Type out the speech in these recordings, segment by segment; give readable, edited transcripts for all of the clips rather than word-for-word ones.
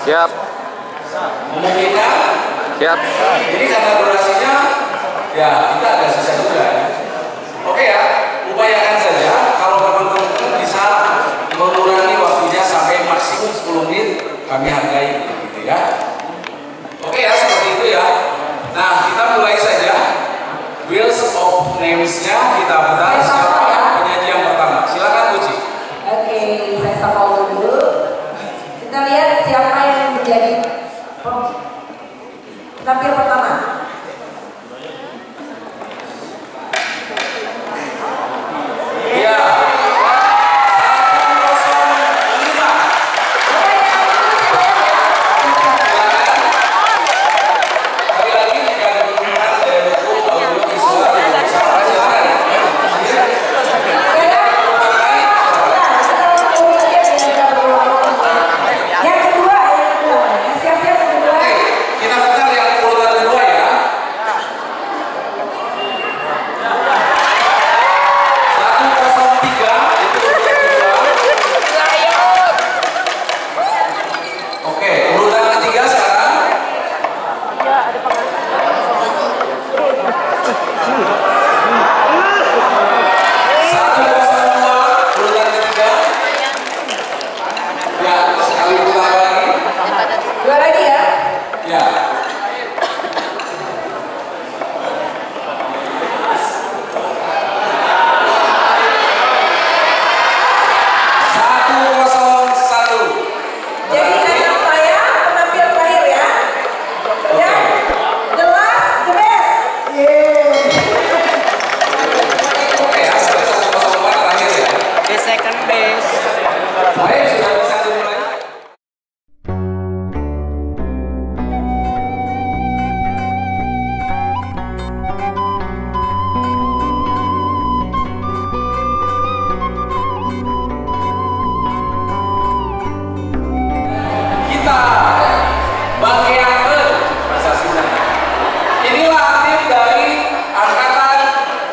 Siap. Memungkinkan? Siap. Jadi karena durasinya, ya kita ada sisa juga ya. Oke ya, upayakan saja kalau teman-teman bisa mengurangi waktunya sampai maksimum 10 menit, kami hargai gitu ya. Oke ya, seperti itu ya. Nah, kita mulai saja. Wheels of Names-nya kita putar. Siapa penyanyi yang pertama? Silakan Uci. Oke, saya sapa dulu. Kita lihat siapa yang menjadi tampil pertama. Iya. 105. Sekali lagi jika ada pertanyaan dari hukum audio visual silakan. Yang kedua, siap-siap yang kedua. Oke, kita putar yang urutan kedua ya. 103 itu urutan kedua. Oke, urutan ketiga sekarang. Satu kosong dua, urutan ketiga. Ya, sekali putar lagi. Dua lagi ya. Ya. Satu kosong satu. Jadi anak saya penampil terakhir ya. Ya, the last, the best. Oke ya, sampai 104 terakhir ya. The second base. Baik, sudah bisa dimulai. Kita bagiakan bahasa Sunda. Inilah tim dari angkatan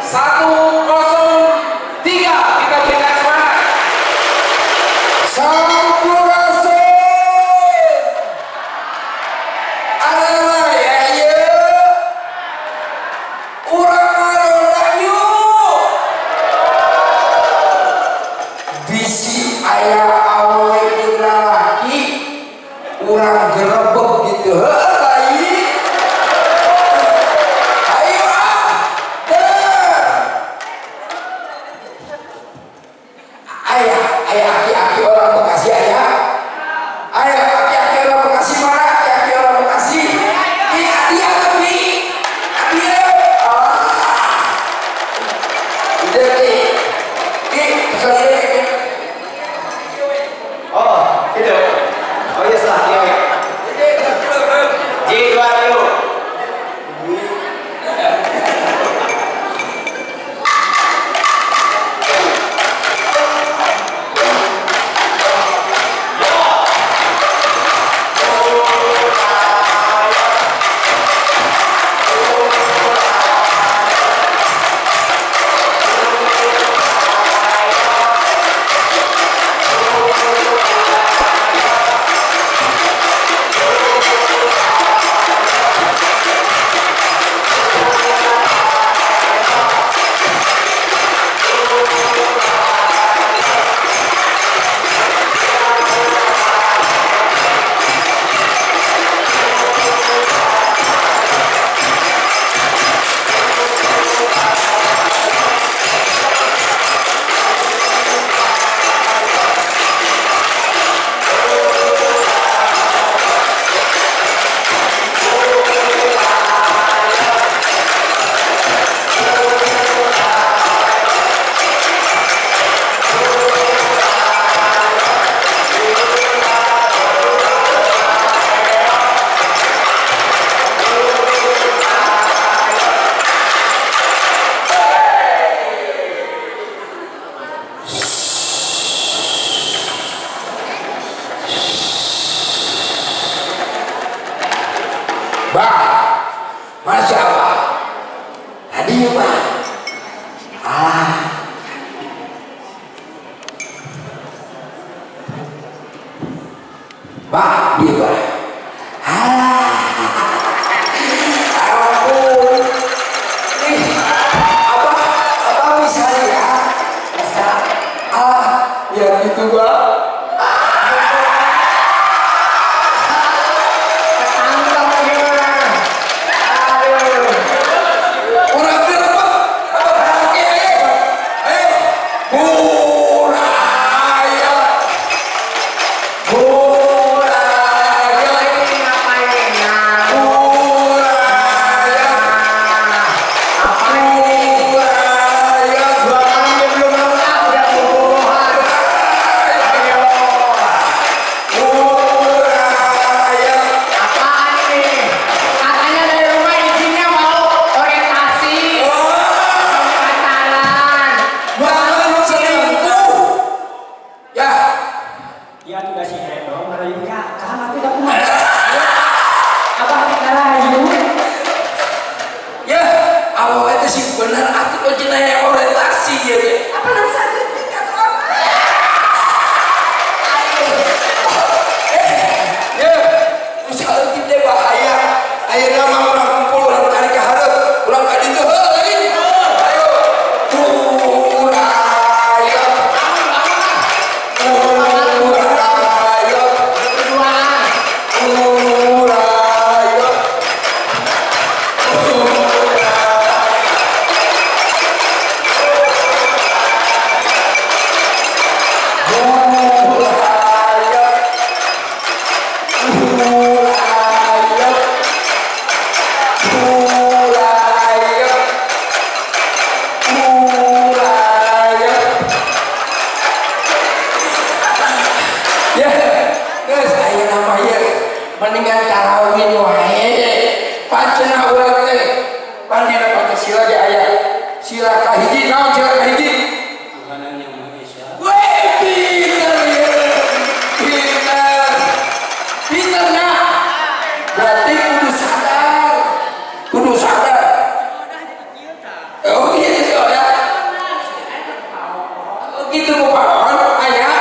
103. Kita berikan semangat. Sampurasun. Adalah ya ya. Urang arodayu. Bisi aya awe jeung lalaki. Urang gerebek gitu. Heuh, ayo ah. Ayah aki-aki orang Bekasi ayah. Ayah aki-aki orang Bekasi mana? Aki-aki orang Bekasi. Dia tapi dia jadi oh gitu. Oh iya salah dia. J2 Masya Allah. Tadi Pak. Pak, dia Pak. juga. Mendingan karawin wae pacena urang teh pandina Pancasila ge aya sila kahiji naon sila kahiji Tuhanan Yang Maha Esa. Weh pinter ya pinter na berarti kudu sadar oh gitu ya gitu kupaon aya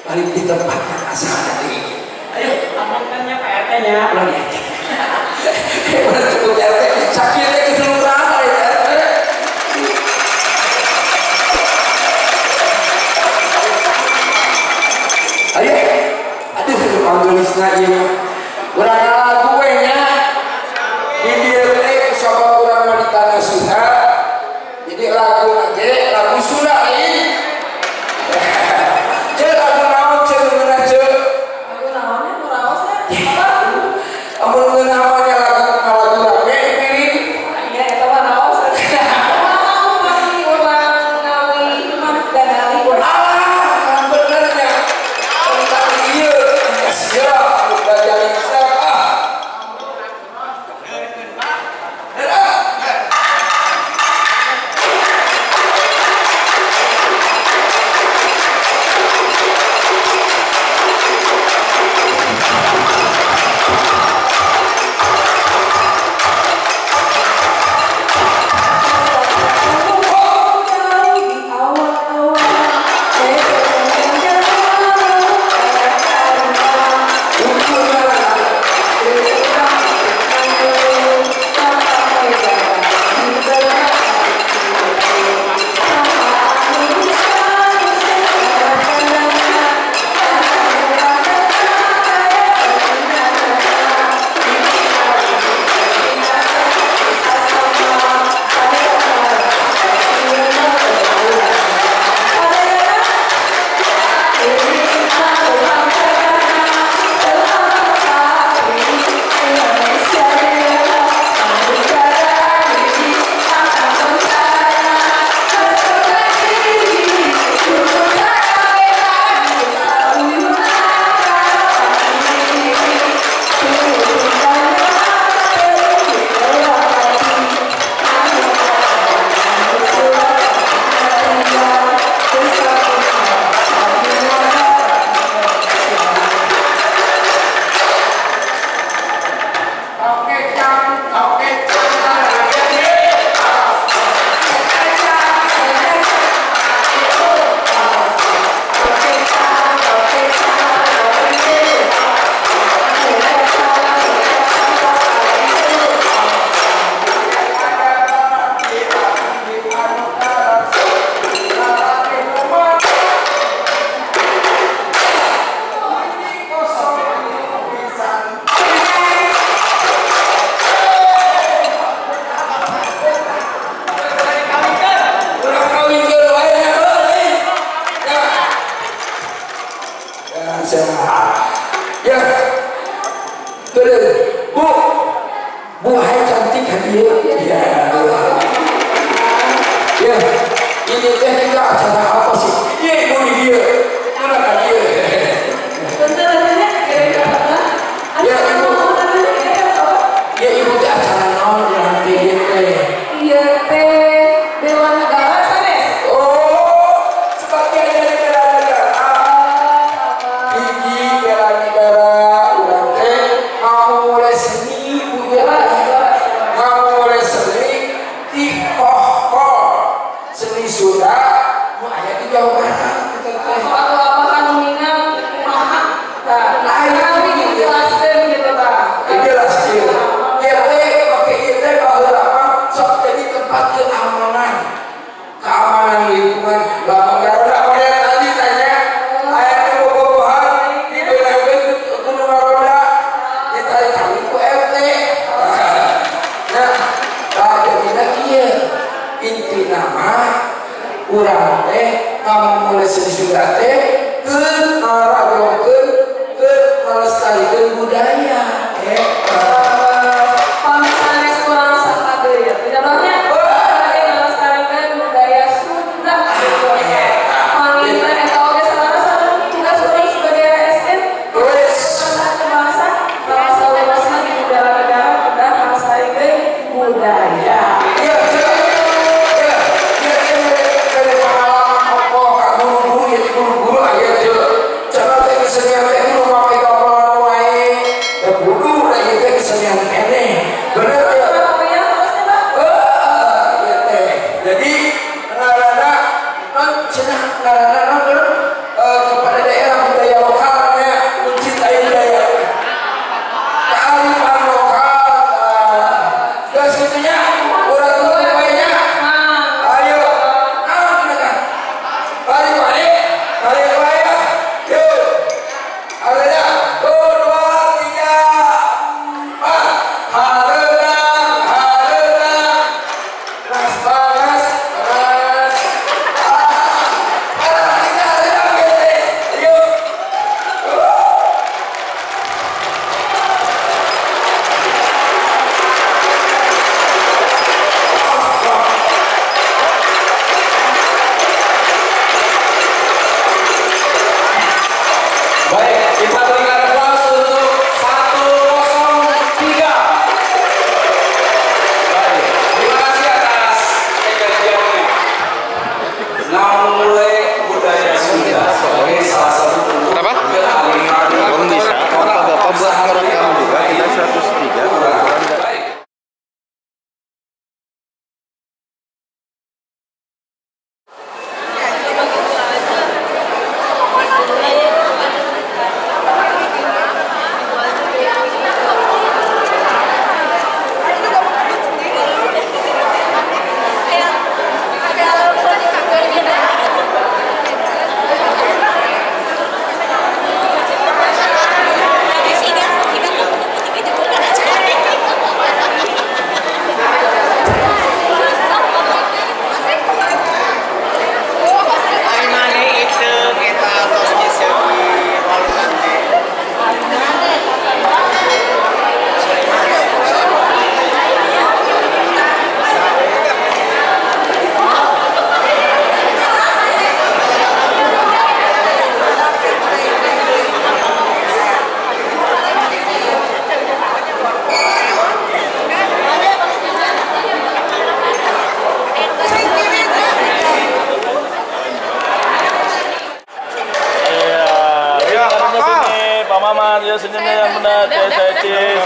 balik di tempat yang asal tadi. Ayo, amankannya Pak RT-nya. Mana cukup RT, sakitnya keseluruhan ya RT. Ayo, aduh, panggelisna ieu. Urang lagu we nya. Di dieu teh sabab urang mah di tanah Sunda. Jadi lagu ge lagu Sunda ieu. ayah di Jawa Barat. Suatu apakah nominal maha? Ayah dijelaskan gitu Pak. Dijelaskan. YT pakai YT bahwa apa? Sok jadi tempat keamanan lingkungan. Lama karena pada tadi tanya ayah di bobogohan di belakang Gunung Aroda ditarik kami ku RT. Nah, jadi lagi inti nama urang teh kamu mulai sesudah teh ke ngaragokeun ke melestarikan budaya Pamisanes kurang sakade ya. Tidak banyak melestarikan budaya Sunda. Pamita eta oge salah tugas urang sebagai ASN. Bangsa luasna di negara-negara kedah melestarikan budaya. kepada daerah budaya lokalnya mencintai budaya kearifan lokal gas gitunya udah tunggu banyak ayo balik yuk ada 2, 3, 4 hareudang panas Baik, kita berikan aplaus untuk 103. Baik, terima kasih atas pengkajiannya. Memulai budaya Sunda sebagai salah satu bentuk kearifan Bapak buat merekam juga kita 103. Baik. Pak Maman, ya senyumnya yang benar, saya cheese.